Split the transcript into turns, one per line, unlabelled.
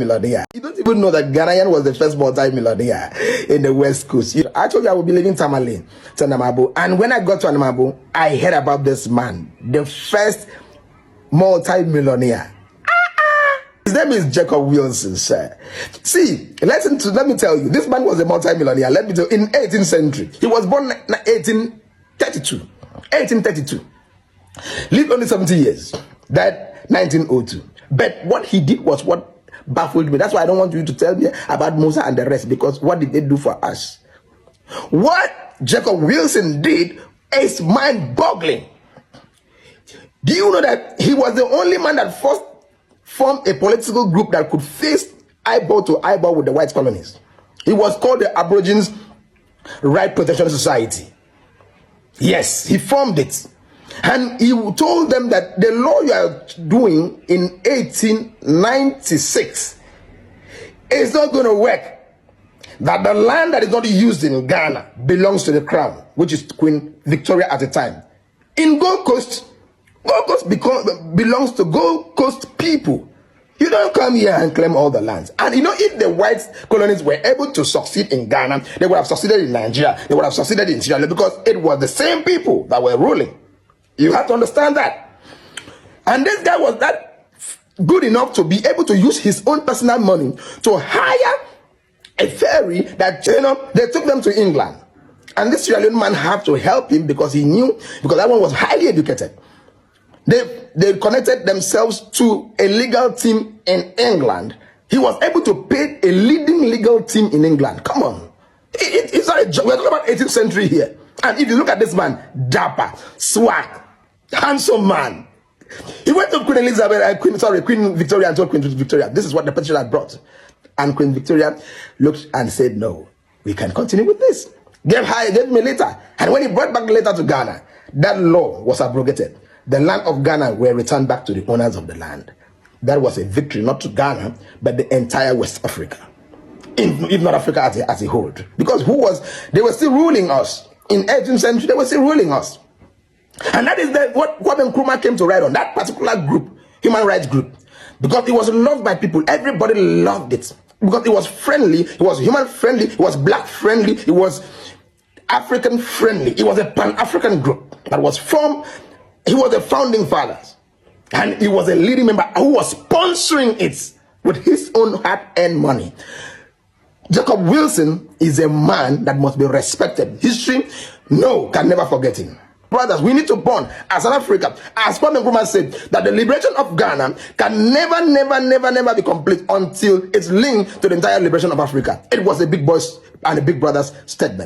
millionaire. You don't even know that Ghanaian was the first multi-millionaire in the West Coast. I told you I would be leaving Tamale to Namabo. And when I got to Namabo, I heard about this man, the first multi-millionaire. His name is Jacob Wilson, sir. See, let me tell you, this man was a multi-millionaire. Let me tell you, in 18th century. He was born in 1832. 1832. Lived only 70 years. Died 1902. But what he did was what baffled me. That's why I don't want you to tell me about Musa and the rest, because what did they do for us? What Jacob Wilson did is mind-boggling. Do you know that he was the only man that first formed a political group that could face eyeball to eyeball with the white colonists? It was called the Aborigines Right Protection Society. Yes, he formed it. And he told them that the law you are doing in 1896 is not going to work. That the land that is not used in Ghana belongs to the crown, which is Queen Victoria at the time. In Gold Coast belongs to Gold Coast people. You don't come here and claim all the lands. And you know, if the white colonists were able to succeed in Ghana, they would have succeeded in Nigeria, they would have succeeded in Sierra Leone, because it was the same people that were ruling. You have to understand that. And this guy was that good enough to be able to use his own personal money to hire a ferry that, you know, they took them to England. And this Sierra Leone man had to help him because he knew, because that one was highly educated. They connected themselves to a legal team in England. He was able to pay a leading legal team in England. Come on. It's not a joke. We're talking about 18th century here. And if you look at this man, dapper, swag, handsome man. He went to Queen Elizabeth, Queen Victoria, and told Queen Victoria, this is what the petition had brought. And Queen Victoria looked and said, no, we can continue with this. Gave me a letter. And when he brought back the letter to Ghana, that law was abrogated. The land of Ghana were returned back to the owners of the land. That was a victory, not to Ghana, but the entire West Africa. If not Africa as a whole. Because they were still ruling us. In 18th century, they were still ruling us. And that is what Kwame Nkrumah came to write on, that particular group, human rights group. Because it was loved by people. Everybody loved it. Because it was friendly, it was human friendly, it was black friendly, it was African friendly. It was a Pan-African group that was formed. He was the founding fathers. And he was a leading member who was sponsoring it with his own hard-earned money. Jacob Wilson is a man that must be respected. History, can never forget him. Brothers, we need to bond as an Africa. As Kwame Nkrumah said, that the liberation of Ghana can never be complete until it's linked to the entire liberation of Africa. It was a big boys and a big brothers statement.